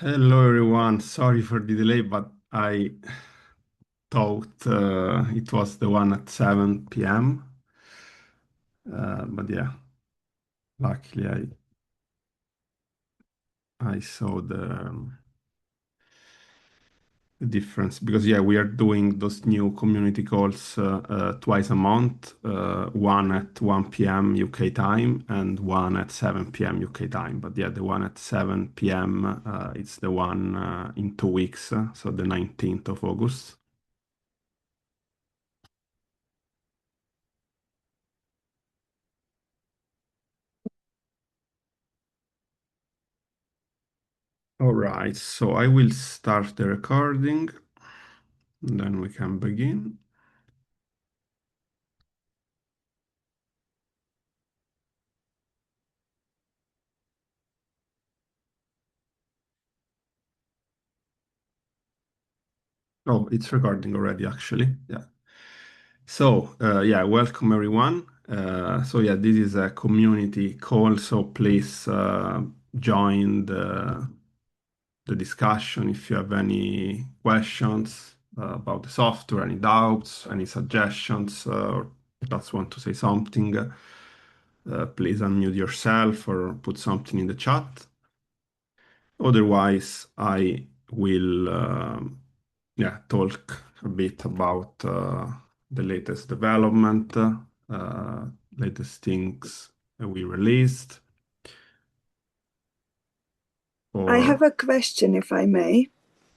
Hello everyone, sorry for the delay, but I thought it was the one at 7 p.m. But yeah, luckily I saw the difference because yeah, we are doing those new community calls twice a month, one at 1 p.m. UK time and one at 7 p.m. UK time. But yeah, the one at 7 p.m. It's the one in 2 weeks, so the 19th of August. All right, so I will start the recording, then we can begin. Oh, it's recording already, actually. Yeah. So, yeah, welcome everyone. So, yeah, this is a community call, so please join the discussion if you have any questions about the software, any doubts, any suggestions, or just want to say something. Please unmute yourself or put something in the chat. Otherwise, I will yeah, talk a bit about the latest development, latest things that we released. I Or have a question, if I may.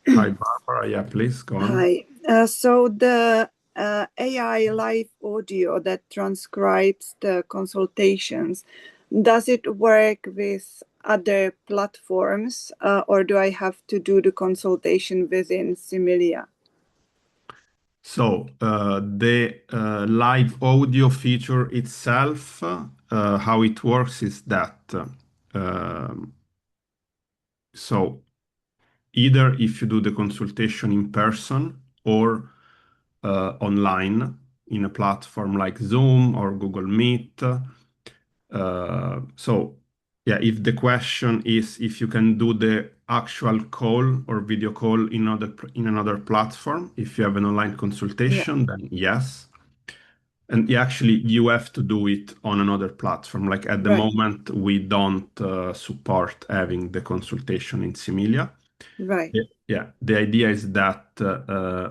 hi, Barbara. Yeah, please go on. Hi. So the AI live audio that transcribes the consultations, does it work with other platforms, or do I have to do the consultation within Similia? So the live audio feature itself, how it works is that um, so either if you do the consultation in person or online in a platform like Zoom or Google Meet. So, yeah, if the question is if you can do the actual call or video call in another platform, if you have an online Yeah, consultation, then yes. And actually, you have to do it on another platform. Like at the right, moment, we don't support having the consultation in Similia. right, Yeah, the idea is that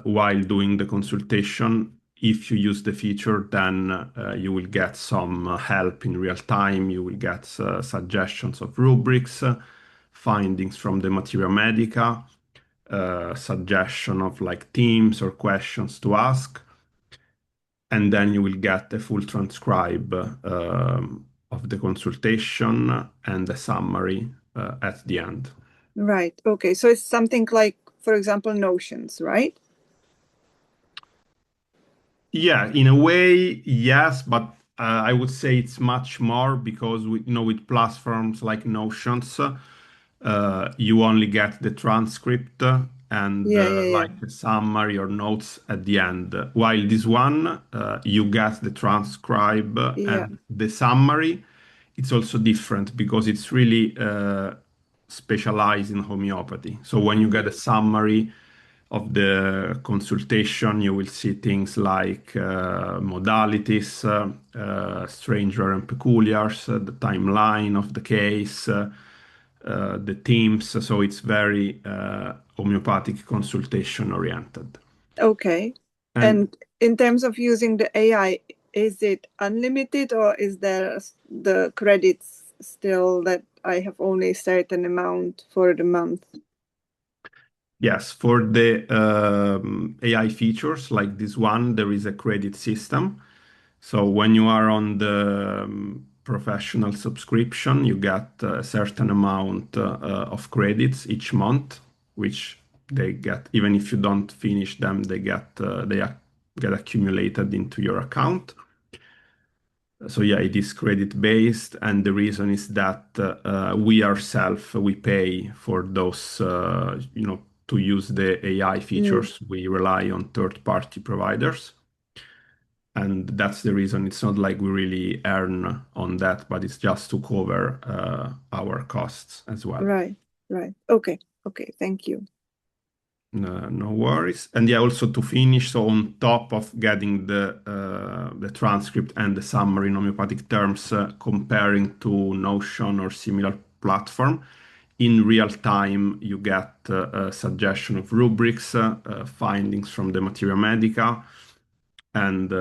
while doing the consultation, if you use the feature, then you will get some help in real time. You will get suggestions of rubrics, findings from the Materia Medica, suggestion of like themes or questions to ask, and then you will get a full transcribe of the consultation and a summary at the end. right. Okay, so it's something like, for example, Notions, right? Yeah, in a way, yes, but I would say it's much more because with platforms like Notions, you only get the transcript and Yeah, yeah, yeah, like a summary or notes at the end. While this one, you get the transcribe yeah. and the summary. It's also different because it's really specialized in homeopathy. So when you get a summary of the consultation, you will see things like modalities, stranger and peculiars, the timeline of the case, the themes. So it's very homeopathic consultation oriented. Okay. And And in terms of using the AI, is it unlimited or is there the credits still that I have only a certain amount for the month? yes, for the AI features like this one, there is a credit system. So when you are on the professional subscription, you get a certain amount of credits each month, which they get, even if you don't finish them, get accumulated into your account. So yeah, it is credit based, and the reason is that we ourselves we pay for those, to use the AI Mm, features. We rely on third-party providers, and that's the reason. It's not like we really earn on that, but it's just to cover our costs as well. right, right. Okay. Okay, thank you. No worries. And yeah, also to finish, so on top of getting the transcript and the summary in homeopathic terms, comparing to Notion or similar platform, in real time you get a suggestion of rubrics, findings from the Materia Medica, and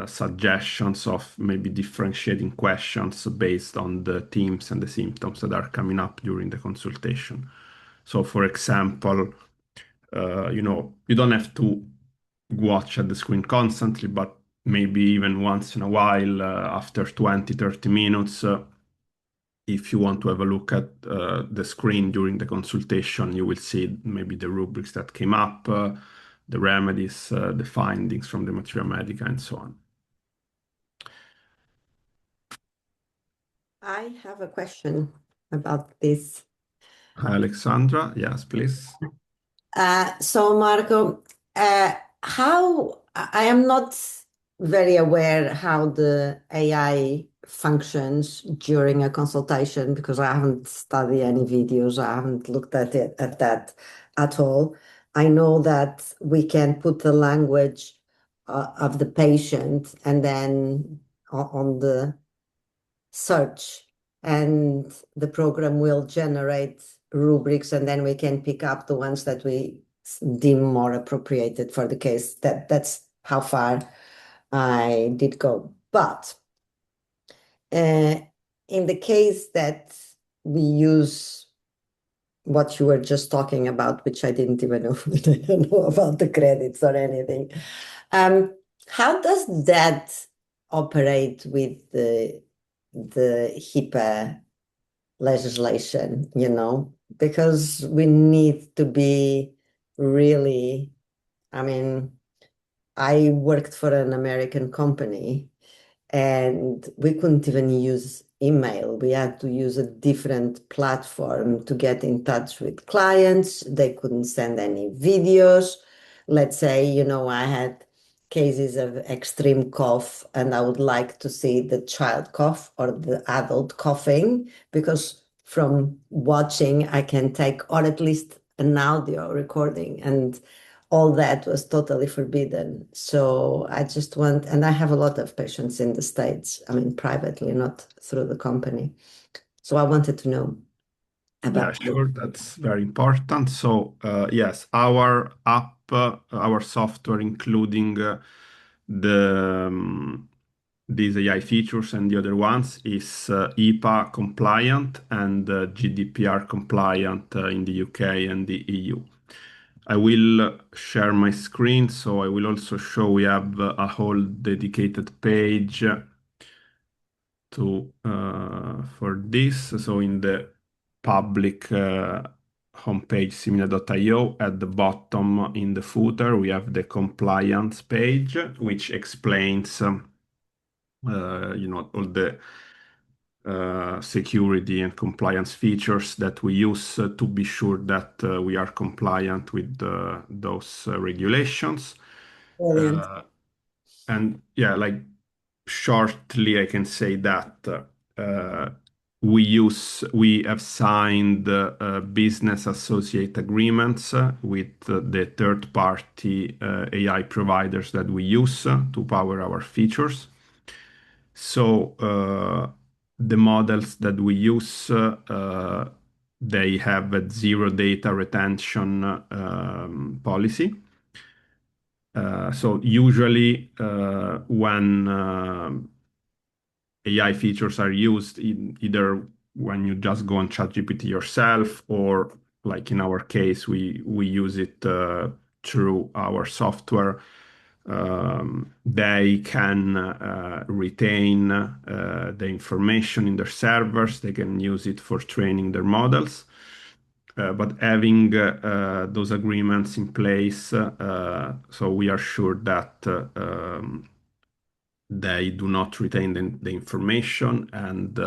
suggestions of maybe differentiating questions based on the themes and the symptoms that are coming up during the consultation. So, for example, you don't have to watch at the screen constantly, but maybe even once in a while, after 20, 30 minutes, if you want to have a look at the screen during the consultation, you will see maybe the rubrics that came up, the remedies, the findings from the Materia Medica, and so on. I have a question about this. Hi, Alexandra. Yes, please. So Marco, how I am not very aware how the AI functions during a consultation because I haven't studied any videos. I haven't looked at it at that at all. I know that we can put the language of the patient and then on the search, and the program will generate rubrics, and then we can pick up the ones that we deem more appropriated for the case. That's how far I did go. But in the case that we use what you were just talking about, which I didn't even know, I don't know about the credits or anything. How does that operate with the HIPAA legislation, because we need to be really, I mean, I worked for an American company and we couldn't even use email. We had to use a different platform to get in touch with clients. They couldn't send any videos. Let's say, I had cases of extreme cough and I would like to see the child cough or the adult coughing, because from watching I can take, or at least an audio recording, and all that was totally forbidden. So I just want, and I have a lot of patients in the States, I mean, privately, not through the company. So I wanted to know Yeah, about sure. That's very important. So, yes, our app, our software, including these AI features and the other ones, is HIPAA compliant and GDPR compliant in the UK and the EU. I will share my screen, so I will also show we have a whole dedicated page for this. So in the public homepage similia.io, at the bottom in the footer, we have the compliance page, which explains all the security and compliance features that we use to be sure that we are compliant with those regulations. brilliant. And yeah, like shortly, I can say that we have signed business associate agreements with the third-party AI providers that we use to power our features. So the models that we use, they have a zero data retention policy. So usually when AI features are used, either when you just go on ChatGPT yourself, or like in our case, we use it through our software. They can retain the information in their servers. They can use it for training their models. But having those agreements in place, so we are sure that they do not retain the information, and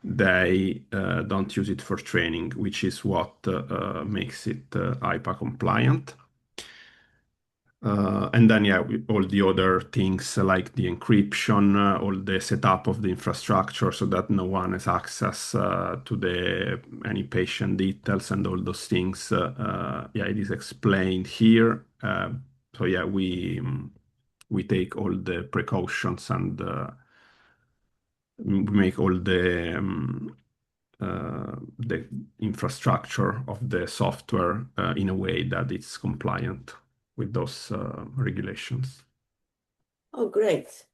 they don't use it for training, which is what makes it HIPAA compliant. And then, yeah, all the other things like the encryption, all the setup of the infrastructure so that no one has access to any patient details and all those things. Yeah, it is explained here. So yeah, we take all the precautions and we make all the infrastructure of the software in a way that it's compliant with those regulations. Oh, great.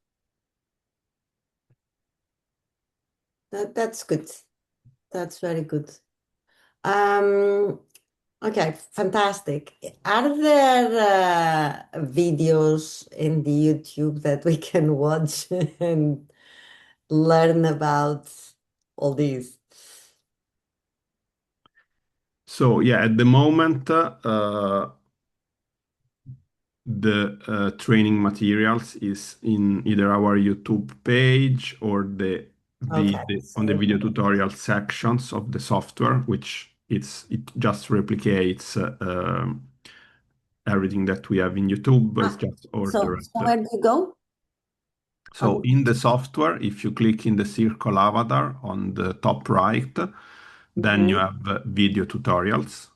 That's good. That's very good. Um, okay, fantastic. Are there videos in the YouTube that we can watch and learn about all these? So yeah, at the moment, the training materials is in either our YouTube page or Okay, on the so video tutorial sections of the software, which it just replicates everything that we have in YouTube, but it's ah, just so ordered. where do you go? So in the software, if you click in the circle avatar on the top right, then you Mhm. have video tutorials.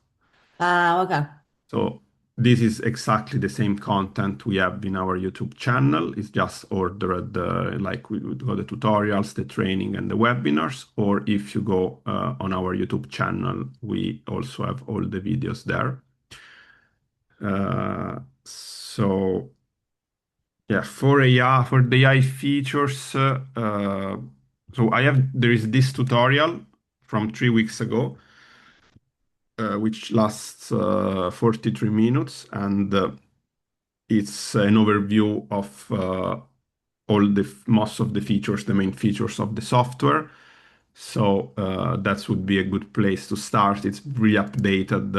Ah, okay. So this is exactly the same content we have in our YouTube channel. It's just ordered like we would go the tutorials, the training, and the webinars. Or if you go on our YouTube channel, we also have all the videos there. So yeah, for the AI features, so there is this tutorial from 3 weeks ago, which lasts 43 minutes, and it's an overview of most of the features, the main features of the software. So that would be a good place to start. It's really updated,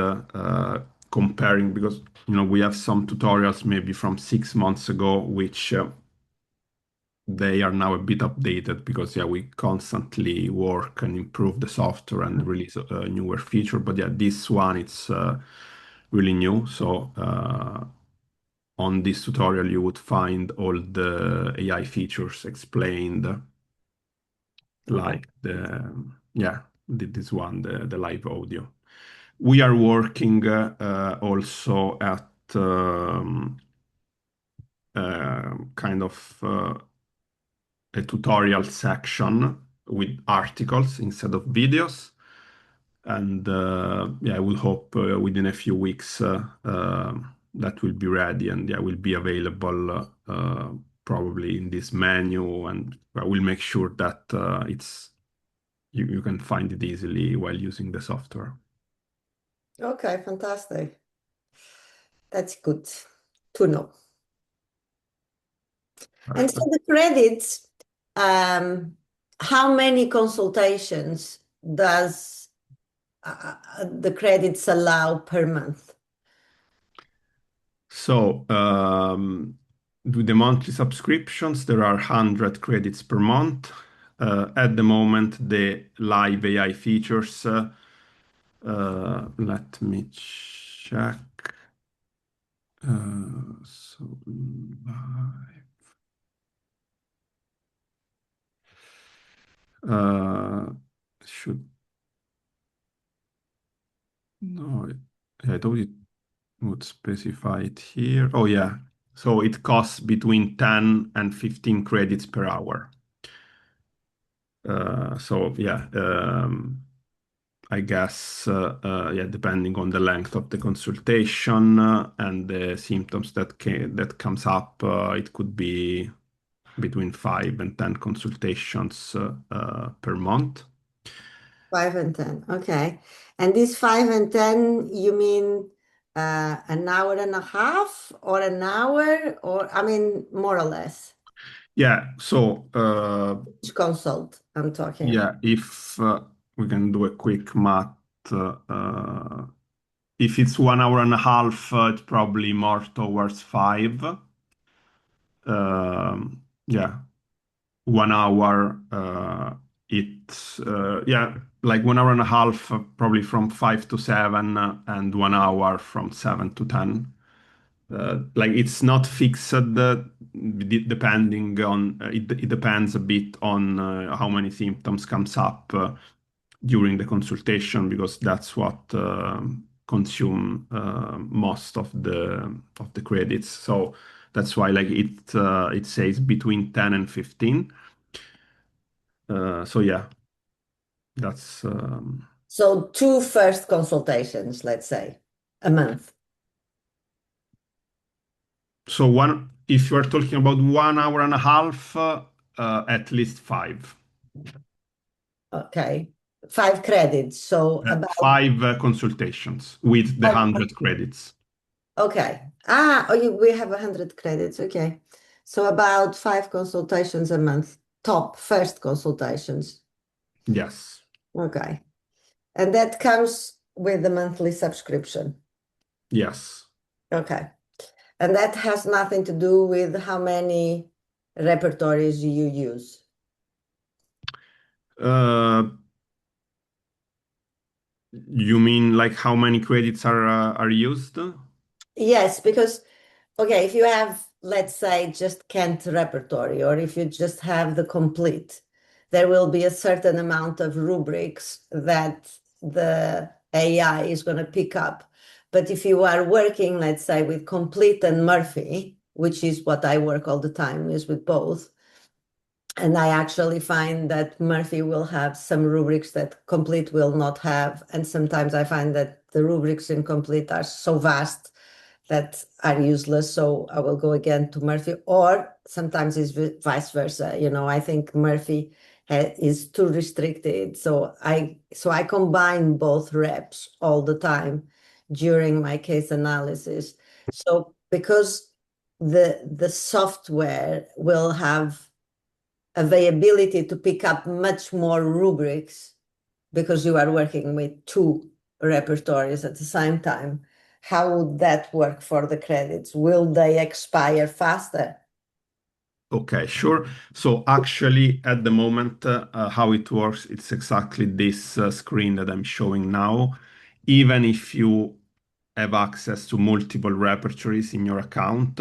comparing because we have some tutorials maybe from 6 months ago, which they are now a bit updated because yeah, we constantly work and improve the software and release a newer feature. But yeah, this one it's really new. So on this tutorial, you would find all the AI features explained, Okay. like this one, the live audio. We are working also at kind of a tutorial section with articles instead of videos. And yeah, I will hope within a few weeks that will be ready and yeah, will be available probably in this menu. And I will make sure that you can find it easily while using the software. Okay, fantastic. That's good to know. And so the credits, um, how many consultations does the credits allow per month? So, with the monthly subscriptions, there are 100 credits per month. At the moment, the live AI features, let me check. So, should no, I thought it would specify it here. Oh, yeah. So it costs between 10 and 15 credits per hour. So yeah, I guess yeah, depending on the length of the consultation and the symptoms that comes up, it could be between 5 and 10 consultations per month. 5 and 10. Okay. And this 5 and 10, you mean an hour and a half or an hour, or I mean more or less? Yeah. So Each consult I'm talking about. yeah, if we can do a quick math. If it's 1 hour and a half, it's probably more towards five. Yeah, 1 hour. It's yeah, like 1 hour and a half, probably from 5 to 7, and 1 hour from 7 to 10. Like it's not fixed, depending on it depends a bit on how many symptoms comes up during the consultation, because that's what consume most of the credits. So that's why like it says between 10 and 15. So yeah, that's So two first consultations, let's say, a month. so one, if you are talking about 1 hour and a half, at least five. Okay. 5 credits. So about Five consultations with the 100 credits. okay. We have 100 credits. Okay. So about 5 consultations a month, top first consultations. Yes. Okay. And that comes with the monthly subscription. Yes. Okay. And that has nothing to do with how many repertories you use. Uh, you mean like how many credits are used? Yes, because okay, if you have, let's say, just Kent repertory, or if you just have the complete, there will be a certain amount of rubrics that the AI is going to pick up. But if you are working, let's say, with complete and Murphy, which is what I work all the time, is with both. And I actually find that Murphy will have some rubrics that complete will not have. And sometimes I find that the rubrics in complete are so vast that are useless. So I will go again to Murphy, or sometimes it's vice versa. I think Murphy is too restricted. So I combine both reps all the time during my case analysis. So because the software will have availability to pick up much more rubrics because you are working with two repertories at the same time. How would that work for the credits? Will they expire faster? Okay, sure. So actually, at the moment, how it works, it's exactly this screen that I'm showing now. Even if you have access to multiple repertories in your account,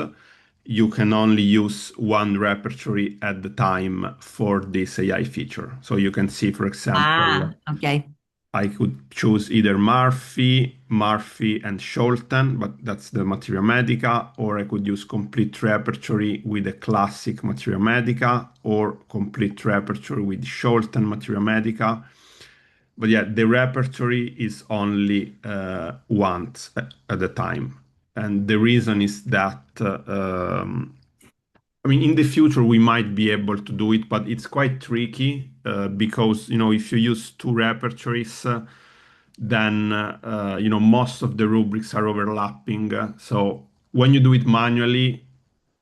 you can only use one repertory at the time for this AI feature. So you can see, for example, Okay. I could choose either Murphy and Scholten, but that's the Materia Medica, or I could use complete repertory with a classic Materia Medica, or complete repertory with Scholten Materia Medica. But yeah, the repertory is only once at a time. And the reason is that, I mean, in the future, we might be able to do it, but it's quite tricky because, if you use two repertories, then most of the rubrics are overlapping. So when you do it manually,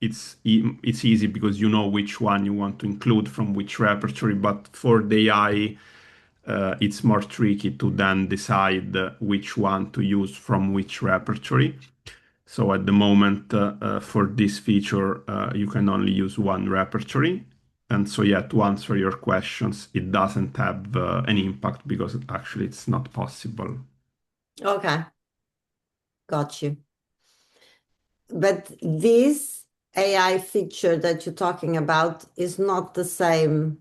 it's easy because you know which one you want to include from which repertory. But for the AI, it's more tricky to then decide which one to use from which repertory. So at the moment, for this feature, you can only use one repertory. And so, yeah, to answer your questions, it doesn't have any impact because actually it's not possible. Okay. Got you. But this AI feature that you're talking about is not the same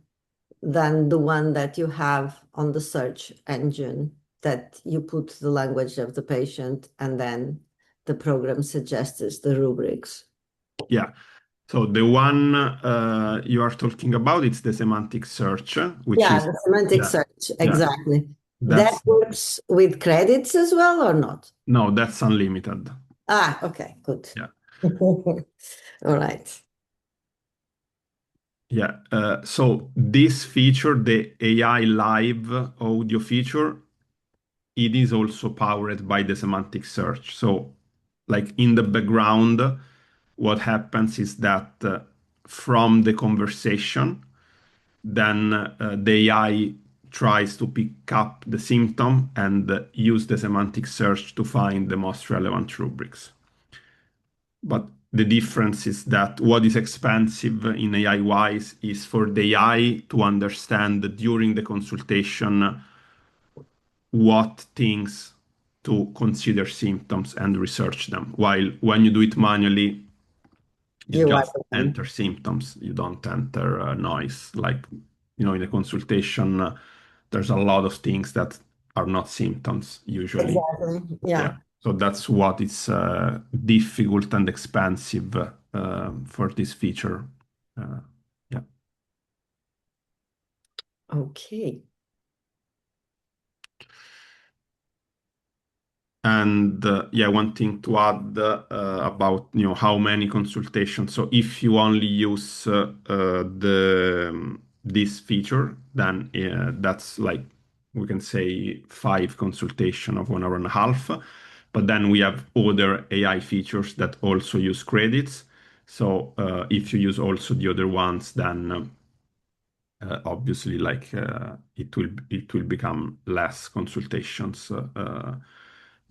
than the one that you have on the search engine, that you put the language of the patient and then the program suggests the rubrics. Yeah. So the one you are talking about, it's the semantic search, which Yeah, is, the semantic yeah, search, yeah, exactly. That that's, works with credits as well or not? no, that's unlimited. Okay, good. Yeah. All right. Yeah. So this feature, the AI live audio feature, it is also powered by the semantic search. So, like in the background, what happens is that from the conversation, then the AI tries to pick up the symptom and use the semantic search to find the most relevant rubrics. But the difference is that what is expensive in AI wise is for the AI to understand during the consultation what things to consider symptoms and research them. While when you do it manually, you You are just the one. enter symptoms. You don't enter noise. Like, in a consultation, there's a lot of things that are not symptoms usually. Exactly. Yeah. Yeah. So that's what is difficult and expensive for this feature. Yeah. Okay. And yeah, one thing to add about how many consultations. So if you only use this feature, then that's like we can say 5 consultation of 1 hour and a half. But then we have other AI features that also use credits. So if you use also the other ones, then obviously it will become less consultations.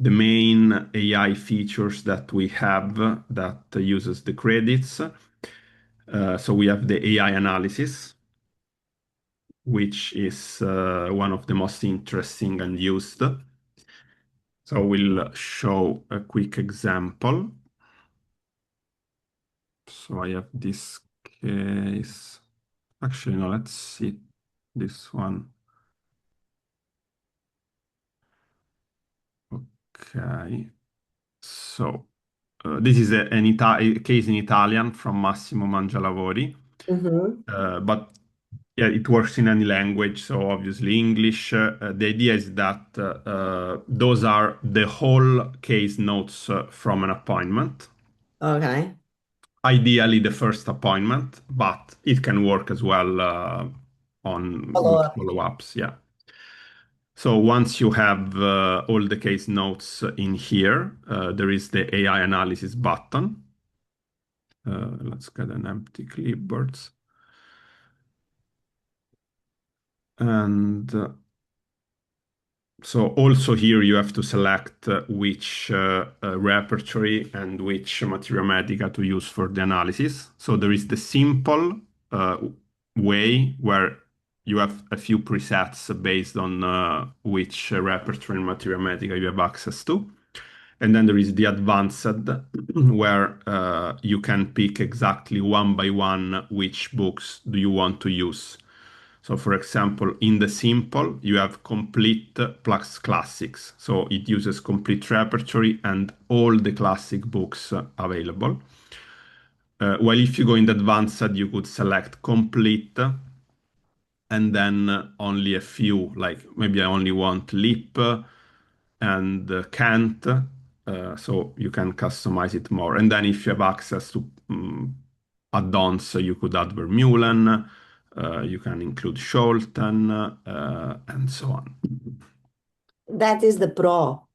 The main AI features that we have that uses the credits. So we have the AI analysis, which is one of the most interesting and used. So we'll show a quick example. So I have this case. Actually, no, let's see this one. Okay. So this is a case in Italian from Massimo Mangialavori. But yeah, it works in any language, so obviously English. The idea is that those are the whole case notes from an appointment. Okay. Ideally, the first appointment, but it can work as well on Follow with up. follow-ups. Yeah. So once you have all the case notes in here, there is the AI analysis button. Let's get an empty clipboard. And so also here you have to select which repertory and which materia medica to use for the analysis. So there is the simple way where you have a few presets based on which repertory and materia medica you have access to. And then there is the advanced where you can pick exactly one by one which books do you want to use. So for example, in the simple, you have complete plus classics. So it uses complete repertory and all the classic books available. While if you go in the advanced, you could select complete and then only a few, like maybe I only want lip and can't. So you can customize it more. And then if you have access to add-ons, you could add Vermeulen, you can include Scholten, and so on. That is the pro.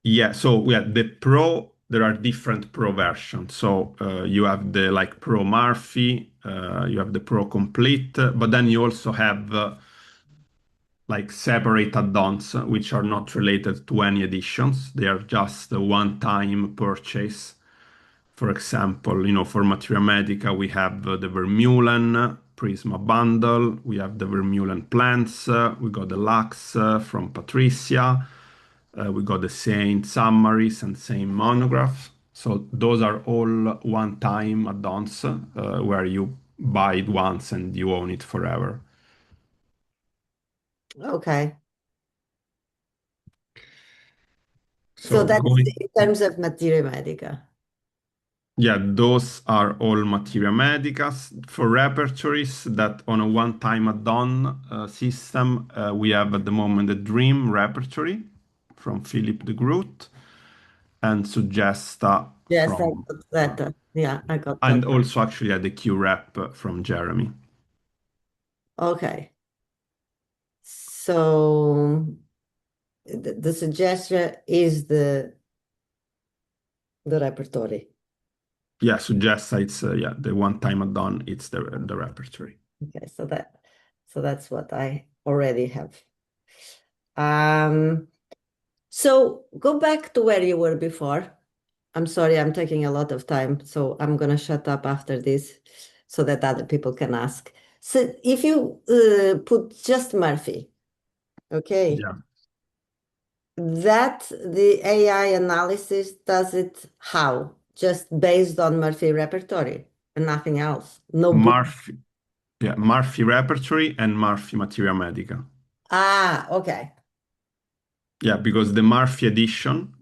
Yeah, so the Pro, there are different Pro versions. So you have the Pro Murphy, you have the Pro Complete, but then you also have separate add-ons which are not related to any editions. They are just a one-time purchase. For example, for Materia Medica, we have the Vermeulen Prisma bundle. We have the Vermeulen plants. We got the Lux from Patricia. We got the same summaries and same monographs. So those are all one-time add-ons where you buy it once and you own it forever. Okay. So that's going, in terms of materia medica. yeah, those are all materia medicas. For repertories that on a one-time add-on system, we have at the moment the Dream repertory from Philip de Groot and Suggesta Yes, I from, got that. Yeah, I got and that. also actually the Q rep from Jeremy. Okay. So the suggestion is the repertory. Yeah, Suggesta, it's the one-time add-on, it's the repertory. Okay, so that's what I already have. So go back to where you were before. I'm sorry, I'm taking a lot of time, so I'm gonna shut up after this so that other people can ask. So if you put just Murphy, Okay. Yeah. That the AI analysis does it how? Just based on Murphy repertory and nothing else. No book. Murphy, yeah, Murphy Repertory and Murphy Materia Medica. Ah, okay. Yeah, because the Murphy edition,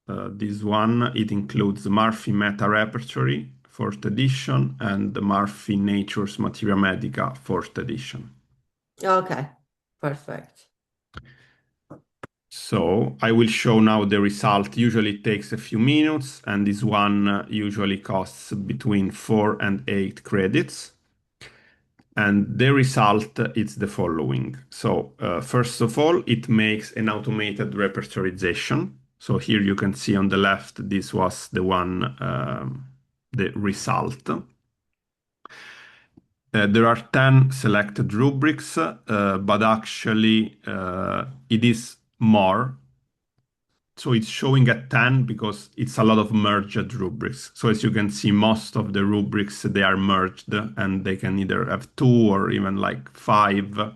this one, it includes the Murphy Meta Repertory, fourth edition, and the Murphy Nature's Materia Medica, fourth edition. Okay. Perfect. So I will show now the result. Usually it takes a few minutes, and this one usually costs between 4 and 8 credits. And the result is the following. So first of all, it makes an automated repertorization. So here you can see on the left, this was the one, the result. There are 10 selected rubrics, but actually it is more. So it's showing at 10 because it's a lot of merged rubrics. So as you can see, most of the rubrics, they are merged and they can either have 2 or even like 5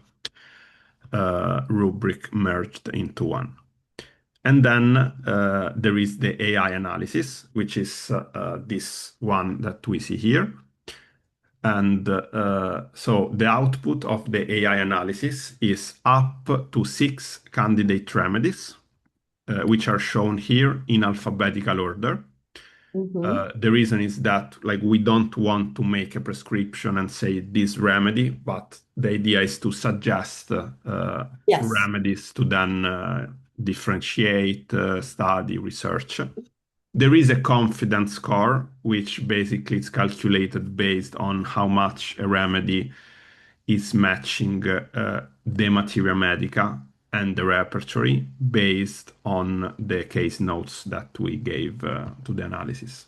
rubric merged into one. And then there is the AI analysis, which is this one that we see here. And so the output of the AI analysis is up to 6 candidate remedies, which are shown here in alphabetical order. Mm-hmm. The reason is that like we don't want to make a prescription and say this remedy, but the idea is to suggest Yes. remedies to then differentiate, study, research. There is a confidence score, which basically is calculated based on how much a remedy is matching the materia medica and the repertory based on the case notes that we gave to the analysis.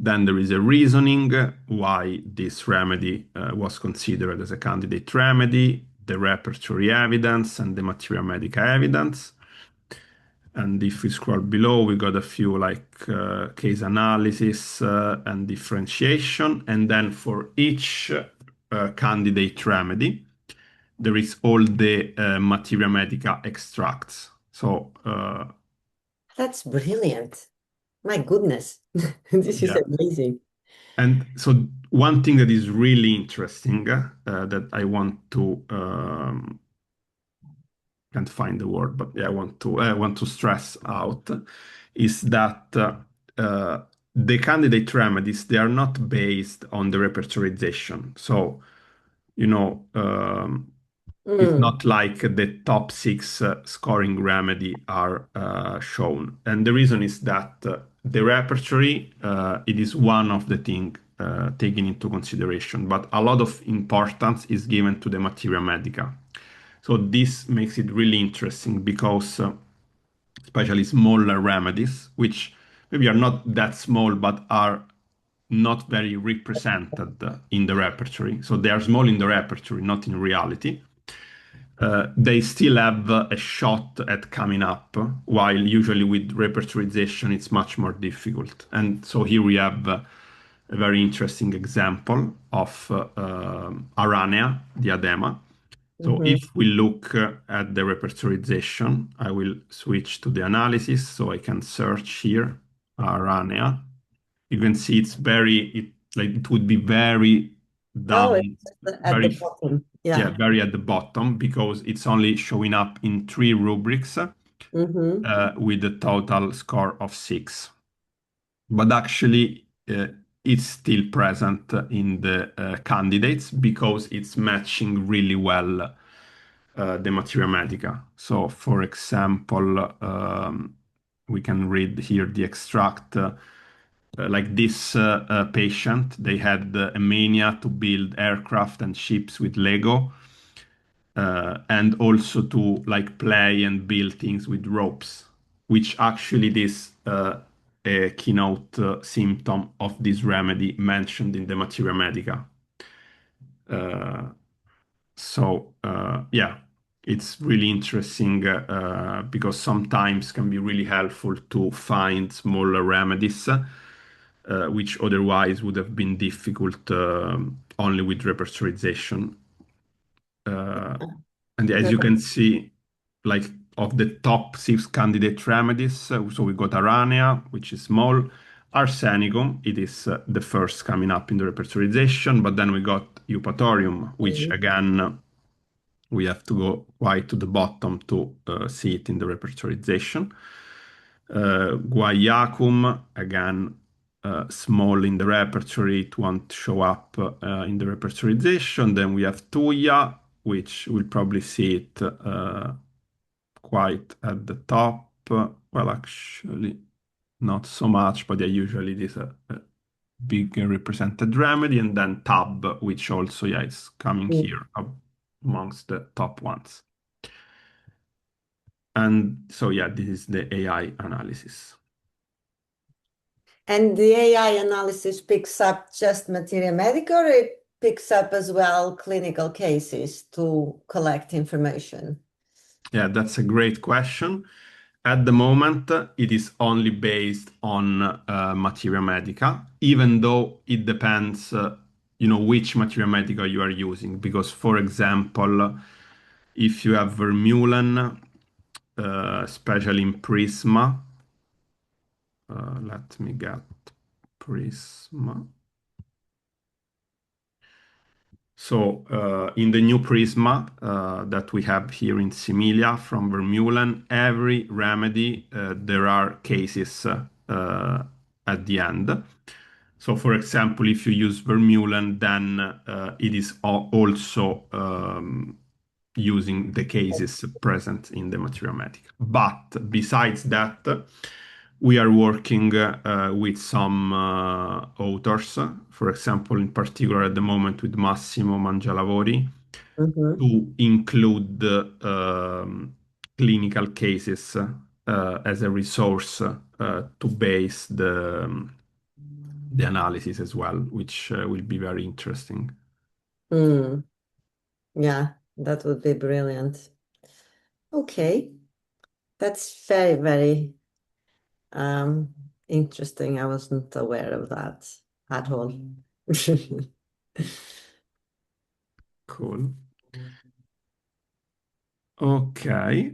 Then there is a reasoning why this remedy was considered as a candidate remedy, the repertory evidence and the materia medica evidence. And if we scroll below, we got a few like case analysis and differentiation. And then for each candidate remedy, there is all the materia medica extracts. So That's brilliant. My goodness. This is yeah. amazing. And so one thing that is really interesting that I want to can't find the word, but yeah, I want to stress out is that the candidate remedies, they are not based on the repertorization. So, you know, it's Mm. not like the top 6 scoring remedy are shown. And the reason is that the repertory, it is one of the things taken into consideration, but a lot of importance is given to the materia medica. So this makes it really interesting because especially smaller remedies, which maybe are not that small, but are not very represented in the repertory. So they are small in the repertory, not in reality. They still have a shot at coming up, while usually with repertorization it's much more difficult. And so here we have a very interesting example of Aranea, diadema. So Mhm. if we look at the repertorization, I will switch to the analysis so I can search here Aranea. You can see it's like it would be very Oh, down, it's at the very bottom. yeah, Yeah. very at the bottom because it's only showing up in 3 rubrics Mm-hmm. with a total score of 6. But actually, it's still present in the candidates because it's matching really well the materia medica. So, for example, we can read here the extract. Like this patient, they had a mania to build aircraft and ships with Lego, and also to like play and build things with ropes, which actually is a keynote symptom of this remedy mentioned in the materia medica. Uh, yeah, it's really interesting because sometimes can be really helpful to find smaller remedies, which otherwise would have been difficult only with repertorization. And as you can see, like of the top 6 candidate remedies, so we got Aranea, which is small. Arsenicum, it is the first coming up in the repertorization, but then we got Eupatorium, which again, we have to go quite to the bottom to see it in the repertorization. Guaiacum, again, small in the repertory, it won't show up in the repertorization. Then we have Tuya, which we'll probably see it quite at the top. Well, actually, not so much, but yeah, usually it is a big represented remedy. And then Tab, which also, yeah, is coming here amongst the top ones. And so, yeah, this is the AI analysis. And the AI analysis picks up just materia medica, or it picks up as well clinical cases to collect information? Yeah, that's a great question. At the moment, it is only based on materia medica, even though it depends, which materia medica you are using. Because, for example, if you have Vermeulen, especially in Prisma, let me get Prisma. So in the new Prisma that we have here in Similia from Vermeulen, every remedy, there are cases at the end. So for example, if you use Vermeulen, then it is also using the cases present in the Materia Medica. But besides that, we are working with some authors, for example, in particular at the moment with Massimo Mangialavori, to include clinical cases as a resource to base the analysis as well, which will be very interesting. Yeah, that would be brilliant. Okay, that's very, very interesting. I wasn't aware of that at all. Cool. Okay.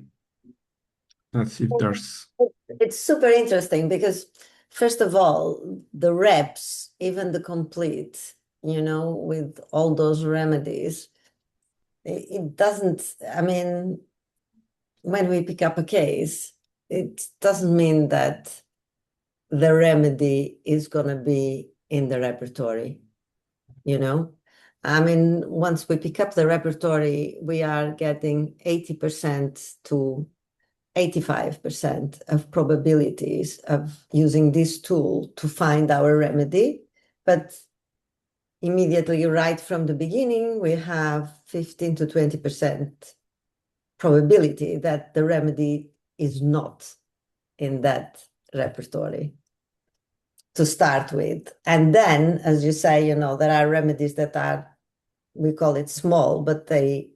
Let's see if there's... It's super interesting because, first of all, the reps, even the complete, with all those remedies, it doesn't, I mean, when we pick up a case, it doesn't mean that the remedy is going to be in the repertory, I mean, once we pick up the repertory, we are getting 80% to 85% of probabilities of using this tool to find our remedy. But immediately, right from the beginning, we have 15 to 20% probability that the remedy is not in that repertory to start with. And then, as you say, there are remedies that are, we call it small, but they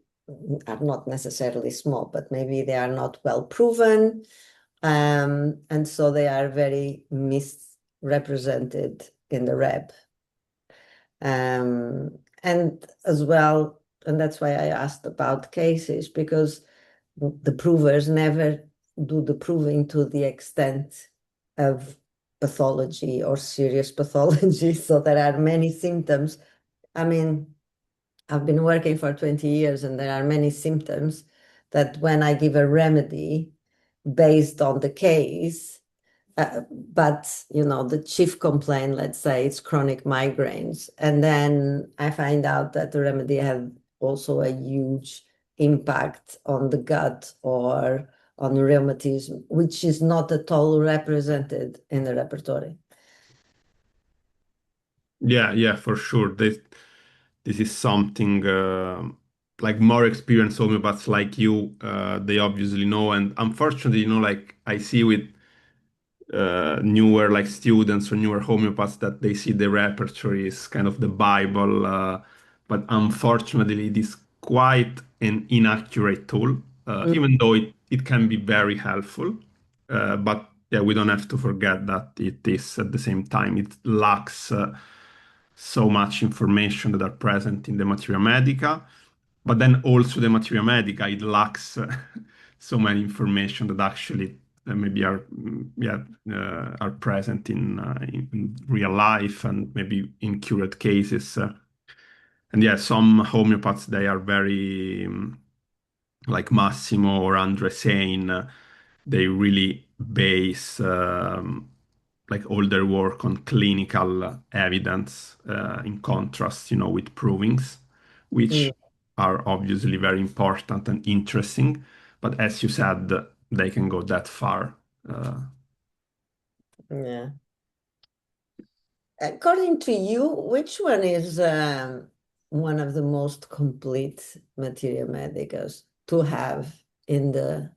are not necessarily small, but maybe they are not well proven. And so they are very misrepresented in the rep. And as well, and that's why I asked about cases, because the provers never do the proving to the extent of pathology or serious pathology. So there are many symptoms. I mean, I've been working for 20 years and there are many symptoms that when I give a remedy based on the case, but the chief complaint, let's say, it's chronic migraines. And then I find out that the remedy had also a huge impact on the gut or on rheumatism, which is not at all represented in the repertory. Yeah, for sure. This is something like more experienced homeopaths like you, they obviously know. And unfortunately, like I see with newer like students or newer homeopaths that they see the repertory is kind of the Bible, but unfortunately, it is quite an inaccurate tool, even though it can be very helpful. But yeah, we don't have to forget that it is at the same time, it lacks so much information that are present in the Materia Medica. But then also the Materia Medica, it lacks so many information that actually maybe are present in real life and maybe in cured cases. And yeah, some homeopaths, they are very like Massimo or Andre saying, they really base like all their work on clinical evidence, in contrast, with provings, which are obviously very important and interesting. But as you said, they can go that far. Yeah. According to you, which one is one of the most complete materia medicas to have in the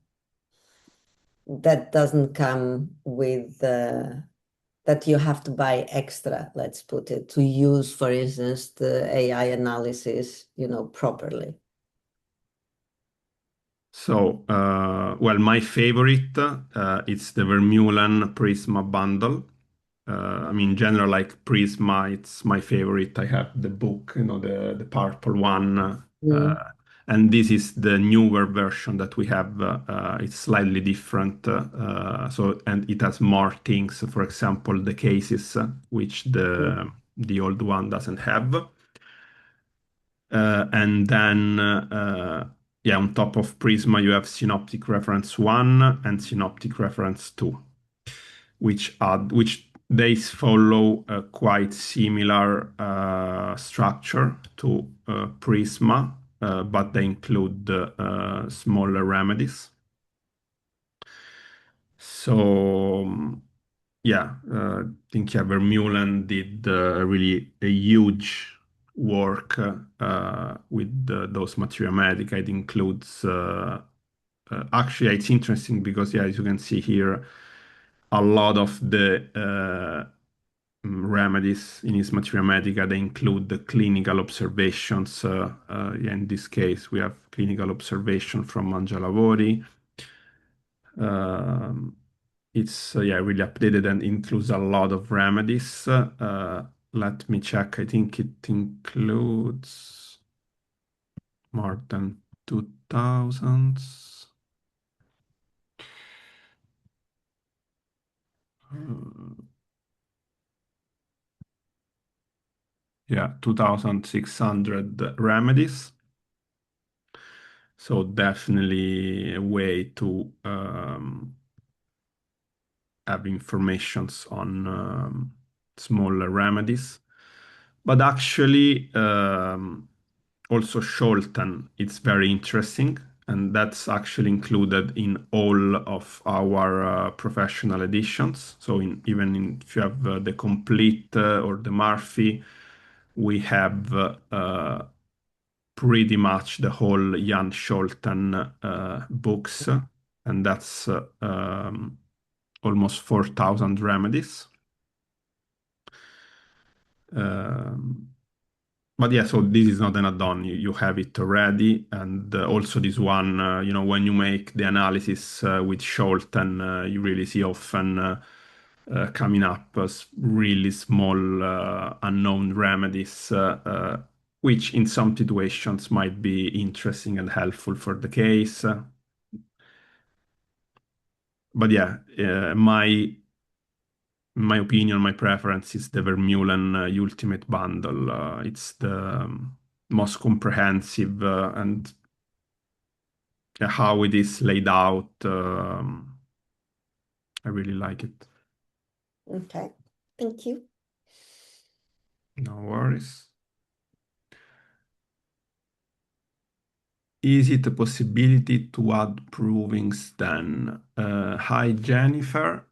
that doesn't come with that you have to buy extra, let's put it, to use, for instance, the AI analysis, properly? So, well, my favorite, it's the Vermeulen Prisma bundle. I mean, in general, like Prisma, it's my favorite. I have the book, the purple one. And this is the newer version that we have. It's slightly different. And it has more things. For example, the cases, which the old one doesn't have. And then, yeah, on top of Prisma, you have Synoptic Reference 1 and Synoptic Reference 2, which they follow a quite similar structure to Prisma, but they include smaller remedies. So yeah, I think Vermeulen did really a huge work with those materia medica. It includes actually it's interesting because yeah, as you can see here, a lot of the remedies in his materia medica, they include the clinical observations. Yeah, in this case, we have clinical observation from Mangialavori. It's yeah, really updated and includes a lot of remedies. Let me check. I think it includes more than 2000. Yeah, 2600 remedies. So definitely a way to have informations on smaller remedies. But actually, also Scholten, it's very interesting, and that's actually included in all of our professional editions. So if you have the complete or the Murphy, we have pretty much the whole Jan Scholten books, and that's almost 4,000 remedies. But yeah, so this is not an add-on. You have it already, and also this one, when you make the analysis with Scholten, you really see often coming up as really small unknown remedies, which in some situations might be interesting and helpful for the case. But yeah, my opinion, my preference is the Vermeulen Ultimate Bundle. It's the most comprehensive and how it is laid out. I really like it. Okay, thank you. No worries. Is it a possibility to add provings then? Hi, Jennifer.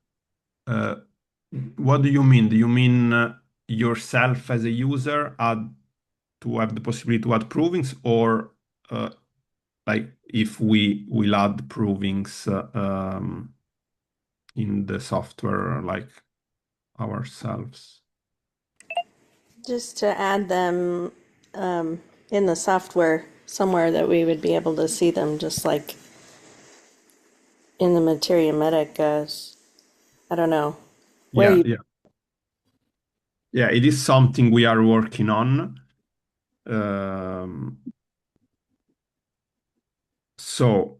What do you mean? Do you mean yourself as a user to have the possibility to add provings, or like if we will add provings in the software like ourselves? Just to add them in the software somewhere that we would be able to see them, just like in the Materia Medica. I don't know where Yeah, you. yeah. Yeah, it is something we are working on. So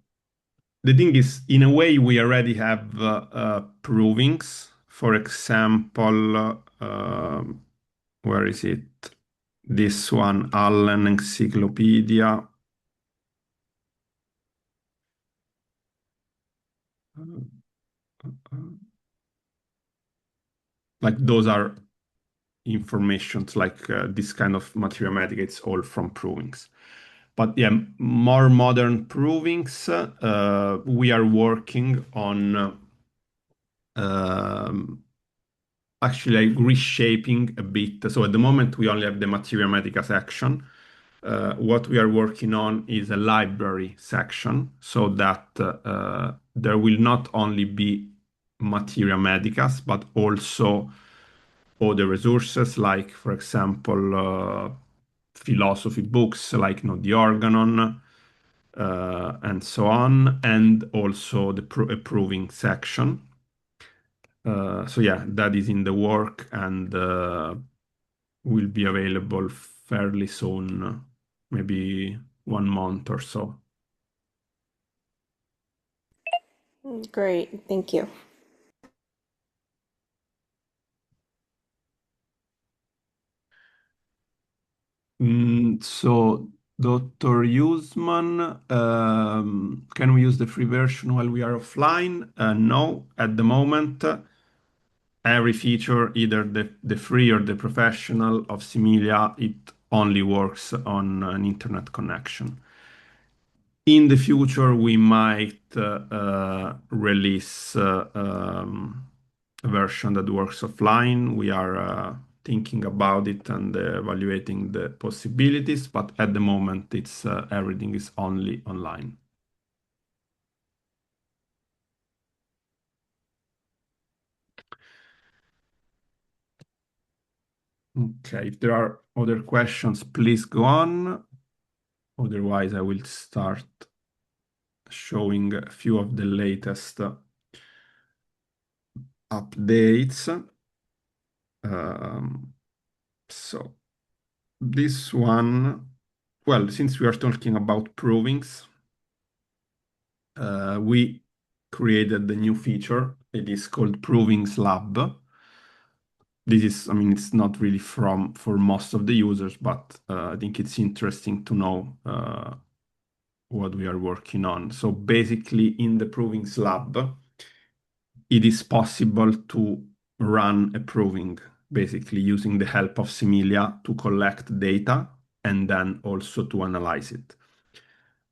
the thing is, in a way, we already have provings. For example, where is it? This one, Allen Encyclopedia. Like those are informations like this kind of Materia Medica, it's all from provings. But yeah, more modern provings, we are working on actually like reshaping a bit. So at the moment, we only have the Materia Medica section. What we are working on is a library section so that there will not only be Materia Medicas, but also other resources like, for example, philosophy books like the Organon and so on, and also the proving section. So yeah, that is in the work and will be available fairly soon, maybe 1 month or so. Great, thank you. So, Dr. Usman, can we use the free version while we are offline? No, at the moment, every feature, either the free or the professional of Similia, it only works on an internet connection. In the future, we might release a version that works offline. We are thinking about it and evaluating the possibilities, but at the moment, it's everything is only online. Okay, if there are other questions, please go on. Otherwise, I will start showing a few of the latest updates. So this one, well, since we are talking about provings, we created the new feature. It is called Provings Lab. This is, I mean, it's not really for most of the users, but I think it's interesting to know what we are working on. So basically, in the Provings Lab, it is possible to run a proving, basically using the help of Similia to collect data and then also to analyze it.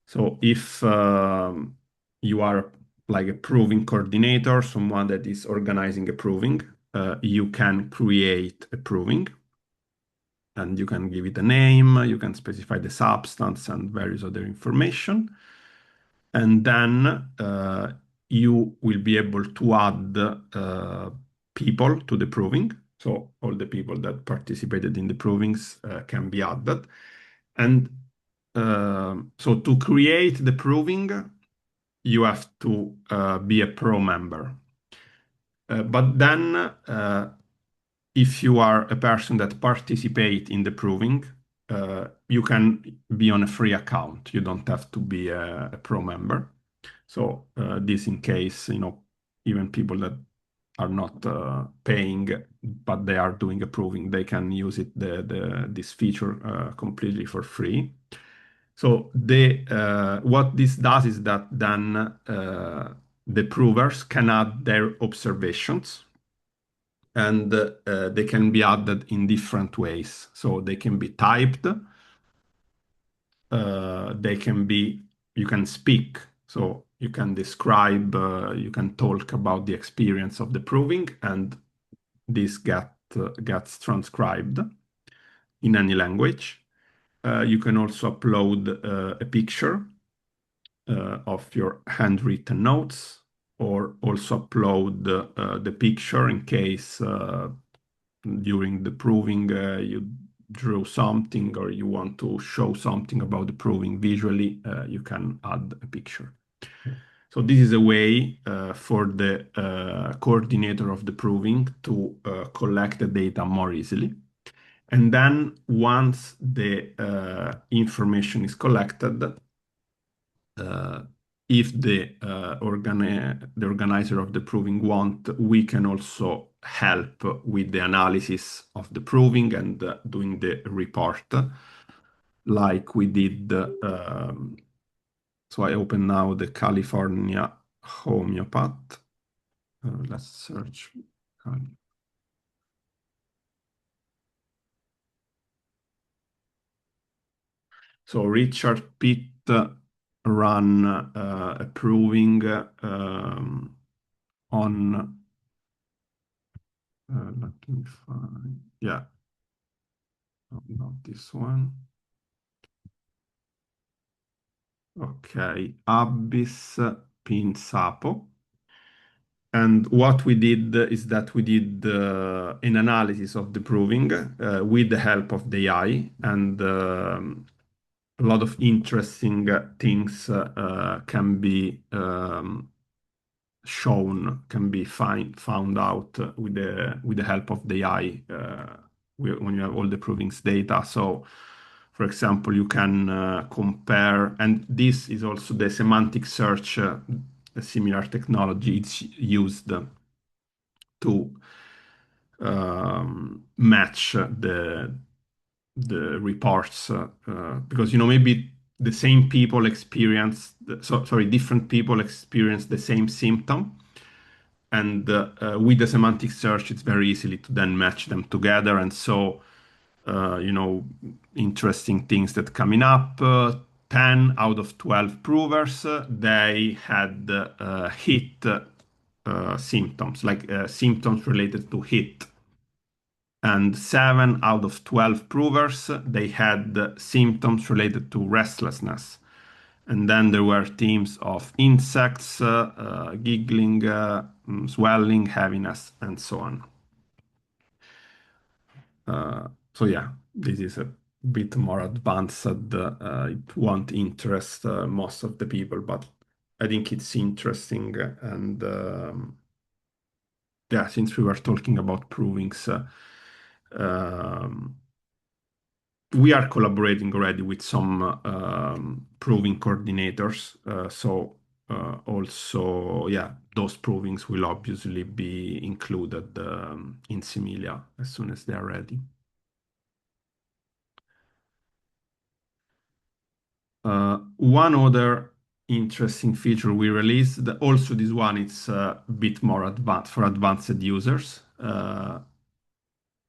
So if you are like a proving coordinator, someone that is organizing a proving, you can create a proving and you can give it a name, you can specify the substance and various other information. And then you will be able to add people to the proving. So all the people that participated in the provings can be added. And so to create the proving, you have to be a pro member. But then if you are a person that participate in the proving, you can be on a free account. You don't have to be a pro member. So this in case, even people that are not paying, but they are doing a proving, they can use it, this feature completely for free. So what this does is that then the provers can add their observations and they can be added in different ways. So they can be typed, you can speak, so you can describe, you can talk about the experience of the proving, and this gets transcribed in any language. You can also upload a picture of your handwritten notes, or also upload the picture in case during the proving you drew something or you want to show something about the proving visually, you can add a picture. So this is a way for the coordinator of the proving to collect the data more easily. And then once the information is collected, if the organizer of the proving want, we can also help with the analysis of the proving and doing the report, like we did. So I open now the California homeopath. Let's search. So Richard Pitt ran a proving on. Let me find. Yeah. No, not this one. Okay, Abies pinsapo. And what we did is that we did an analysis of the proving with the help of the AI, and a lot of interesting things can be shown, can be found out with the help of the AI when you have all the provings data. So, for example, you can compare, and this is also the semantic search, a similar technology. It's used to match the reports because maybe the same people experience different people experience the same symptom, and with the semantic search it's very easily to then match them together. And so interesting things that coming up, 10 out of 12 provers, they had hit symptoms, like symptoms related to hit. And 7 out of 12 provers, they had symptoms related to restlessness. And then there were themes of insects, giggling, swelling, heaviness, and so on. So yeah, this is a bit more advanced. It won't interest most of the people, but I think it's interesting. And yeah, since we were talking about provings, we are collaborating already with some proving coordinators. So also, yeah, those provings will obviously be included in Similia as soon as they are ready. One other interesting feature we released, also this one, it's a bit more advanced for advanced users.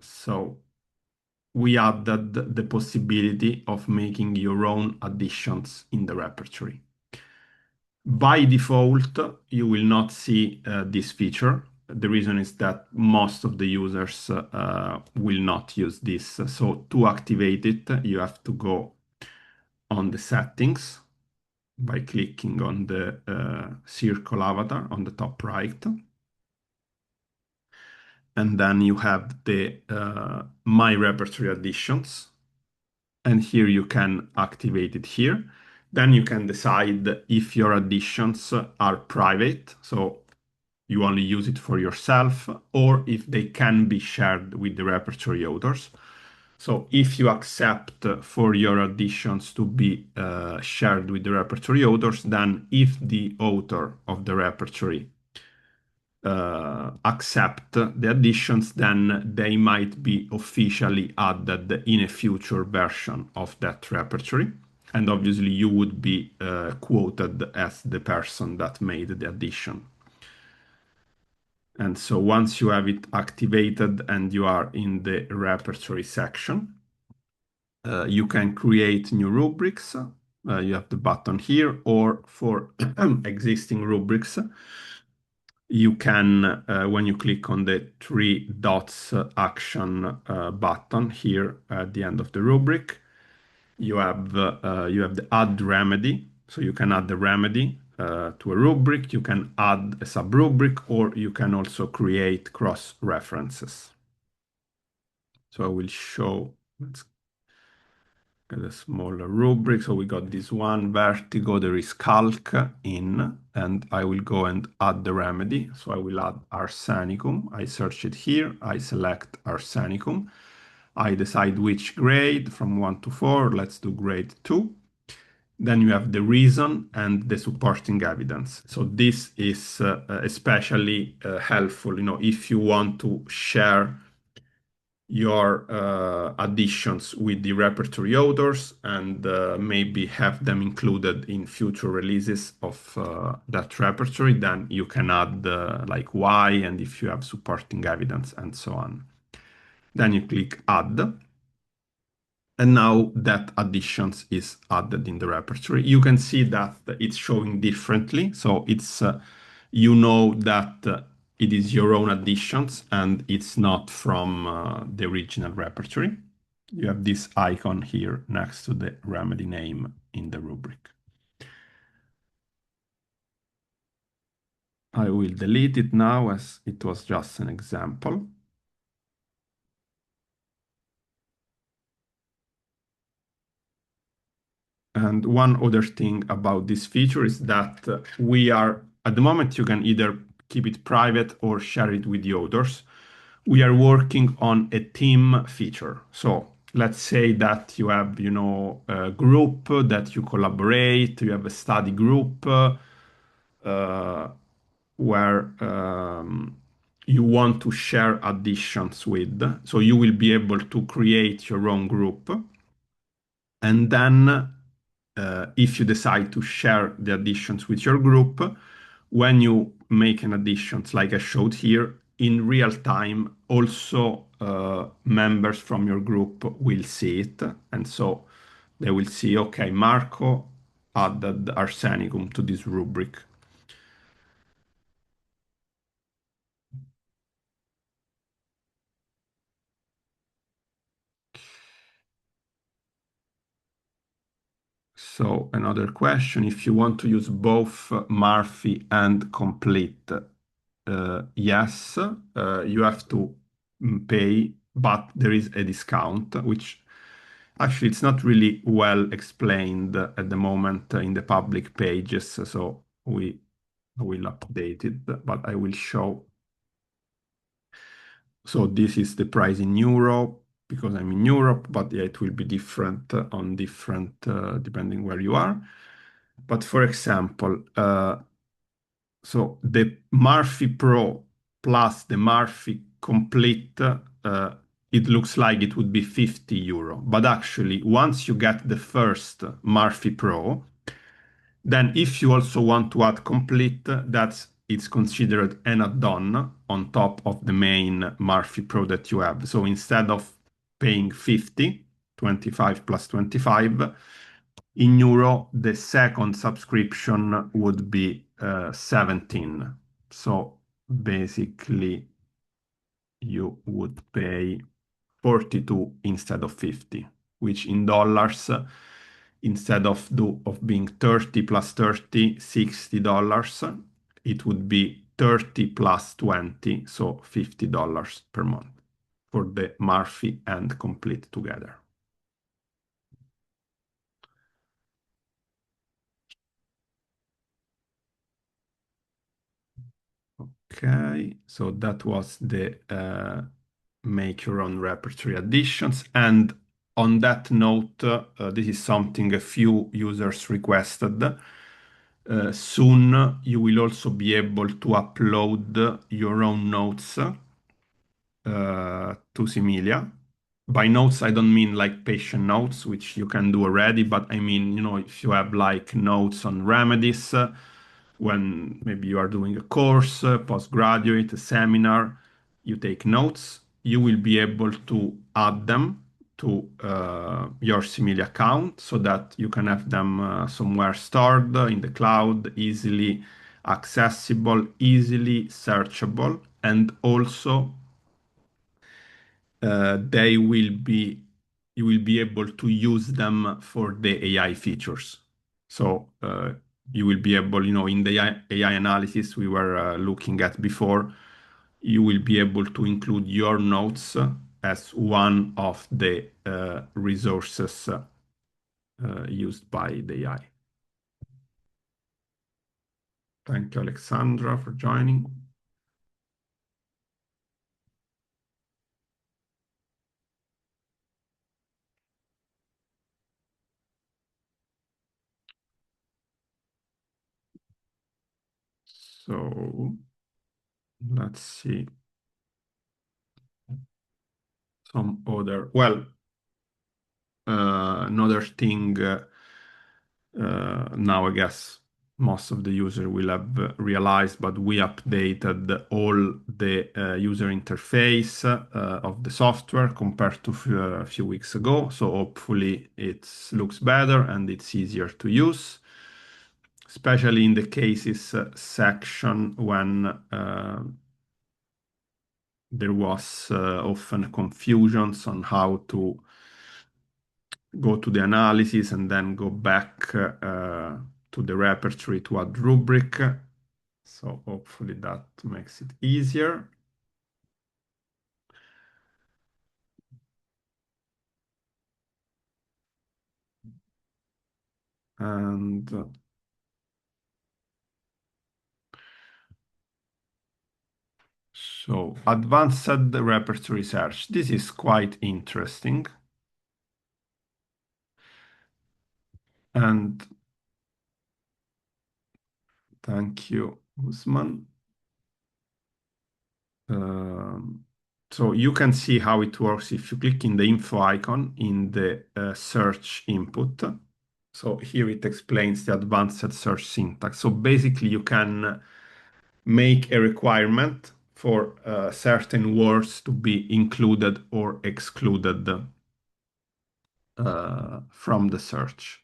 So we added the possibility of making your own additions in the repertory. By default, you will not see this feature. The reason is that most of the users will not use this. So to activate it, you have to go on the settings by clicking on the circle avatar on the top right. And then you have the My Repertory Additions. And here you can activate it here. Then you can decide if your additions are private, so you only use it for yourself, or if they can be shared with the repertory authors. So if you accept for your additions to be shared with the repertory authors, then if the author of the repertory accept the additions, then they might be officially added in a future version of that repertory. And obviously you would be quoted as the person that made the addition. And so once you have it activated and you are in the repertory section, you can create new rubrics. You have the button here, or for existing rubrics, you can, when you click on the 3 dots action button here at the end of the rubric, you have the add remedy. So you can add the remedy to a rubric, you can add a sub-rubric, or you can also create cross references. So I will show, let's get a smaller rubric. So we got this one, vertigo, there is calc in, and I will go and add the remedy. So I will add arsenicum. I search it here, I select arsenicum. I decide which grade from 1 to 4, let's do grade 2. Then you have the reason and the supporting evidence. So this is especially helpful, if you want to share your additions with the repertory authors and maybe have them included in future releases of that repertory, then you can add like why and if you have supporting evidence and so on. Then you click add. And now that additions is added in the repertory. You can see that it's showing differently. So it's, that it is your own additions and it's not from the original repertory. You have this icon here next to the remedy name in the rubric. I will delete it now as it was just an example. And one other thing about this feature is that we are, at the moment, you can either keep it private or share it with the authors. We are working on a team feature. So let's say that you have, a group that you collaborate, you have a study group where you want to share additions with. So you will be able to create your own group. And then if you decide to share the additions with your group, when you make an addition, like I showed here, in real time, also members from your group will see it. And so they will see, okay, Marco added arsenicum to this rubric. So another question, if you want to use both Murphy and complete, yes, you have to pay, but there is a discount, which actually it's not really well explained at the moment in the public pages, so we will update it, but I will show. So this is the price in euro, because I'm in Europe, but yeah, it will be different on different, depending where you are. But for example, so the Murphy Pro plus the Murphy Complete, it looks like it would be 50 euro. But actually, once you get the first Murphy Pro, then if you also want to add Complete, it's considered an add-on on top of the main Murphy Pro that you have. So instead of paying 50, 25 plus 25, in euro, the second subscription would be 17. So basically, you would pay 42 instead of 50, which in dollars, instead of being 30 plus 30, $60, it would be 30 plus 20, so $50 per month for the Murphy and Complete together. Okay, so that was the make your own repertory additions. And on that note, this is something a few users requested. Soon you will also be able to upload your own notes to Similia. By notes, I don't mean like patient notes, which you can do already, but I mean, if you have like notes on remedies, when maybe you are doing a course, postgraduate, a seminar, you take notes, you will be able to add them to your Similia account so that you can have them somewhere stored in the cloud, easily accessible, easily searchable, and also you will be able to use them for the AI features. So you will be able, in the AI analysis we were looking at before, you will be able to include your notes as one of the resources used by the AI. Thank you, Alexandra, for joining. So let's see some other, well, another thing now I guess most of the user will have realized, but we updated all the user interface of the software compared to a few weeks ago. So hopefully it looks better and it's easier to use, especially in the cases section when there was often confusions on how to go to the analysis and then go back to the repertory to add rubric. So hopefully that makes it easier. And so advanced repertory search. This is quite interesting. And thank you, Usman. So you can see how it works if you click in the info icon in the search input. So here it explains the advanced search syntax. So basically you can make a requirement for certain words to be included or excluded from the search.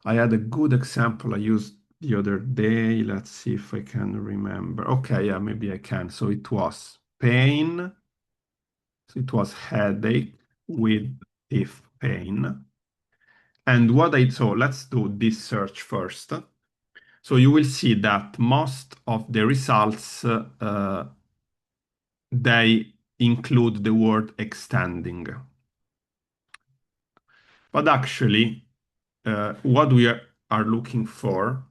I had a good example I used the other day. Let's see if I can remember. Okay, yeah, maybe I can. So it was pain. So it was headache with if pain. And so let's do this search first. So you will see that most of the results, they include the word extending. But actually, what we are looking for,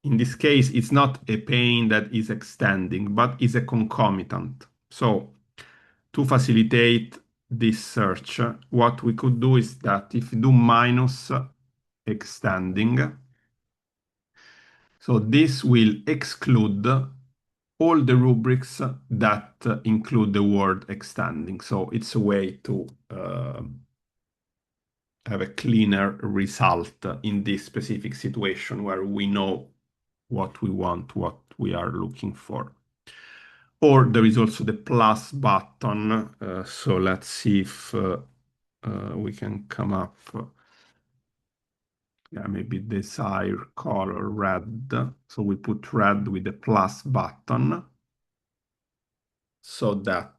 in this case, it's not a pain that is extending, but is a concomitant. So to facilitate this search, what we could do is that if you do minus extending, so this will exclude all the rubrics that include the word extending. So it's a way to have a cleaner result in this specific situation where we know what we want, what we are looking for. Or there is also the plus button. So let's see if we can come up. Yeah, maybe desired color red. So we put red with the plus button so that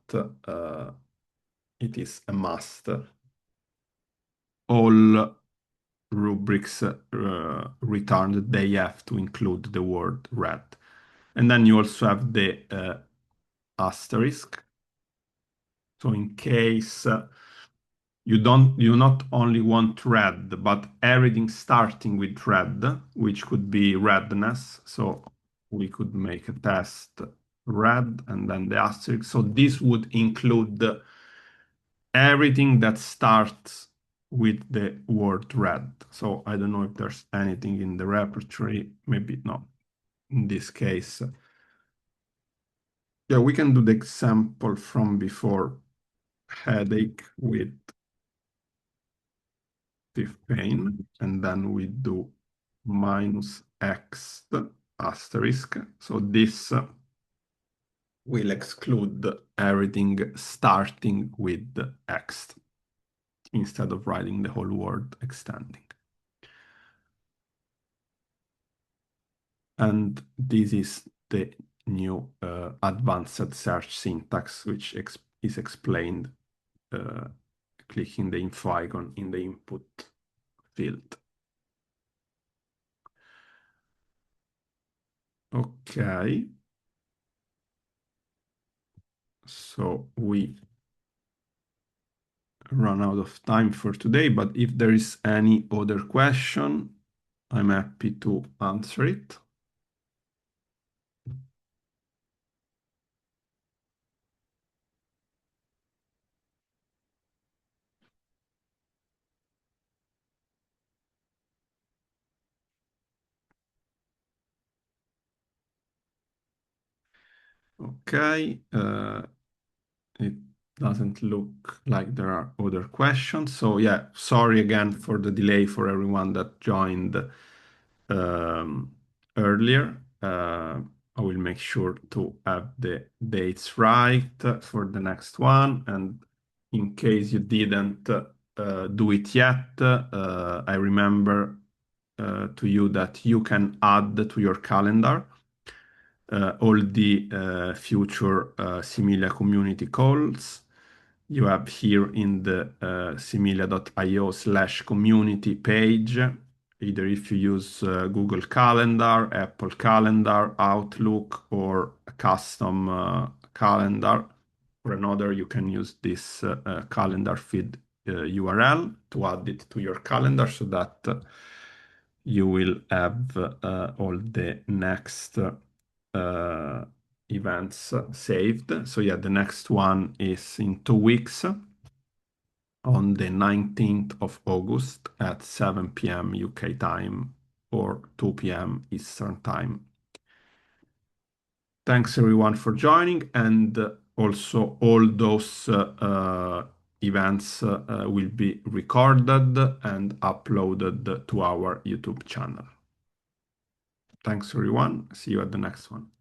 it is a must. All rubrics returned, they have to include the word red. And then you also have the asterisk. So in case you not only want red, but everything starting with red, which could be redness. So we could make a test red and then the asterisk. So this would include everything that starts with the word red. So I don't know if there's anything in the repertory, maybe not in this case. Yeah, we can do the example from before, headache with fifth pain, and then we do minus x asterisk. So this will exclude everything starting with x instead of writing the whole word extending. And this is the new advanced search syntax, which is explained clicking the info icon in the input field. Okay. So we run out of time for today, but if there is any other question, I'm happy to answer it. Okay. It doesn't look like there are other questions. So yeah, sorry again for the delay for everyone that joined earlier. I will make sure to have the dates right for the next one. And in case you didn't do it yet, I remember to you that you can add to your calendar all the future Similia community calls. You have here in the similia.io/community page, either if you use Google Calendar, Apple Calendar, Outlook, or a custom calendar or another, you can use this calendar feed URL to add it to your calendar so that you will have all the next events saved. So yeah, the next one is in 2 weeks on the 19th of August at 7 p.m. UK time or 2 p.m. Eastern time. Thanks everyone for joining, and also all those events will be recorded and uploaded to our YouTube channel. Thanks everyone. See you at the next one.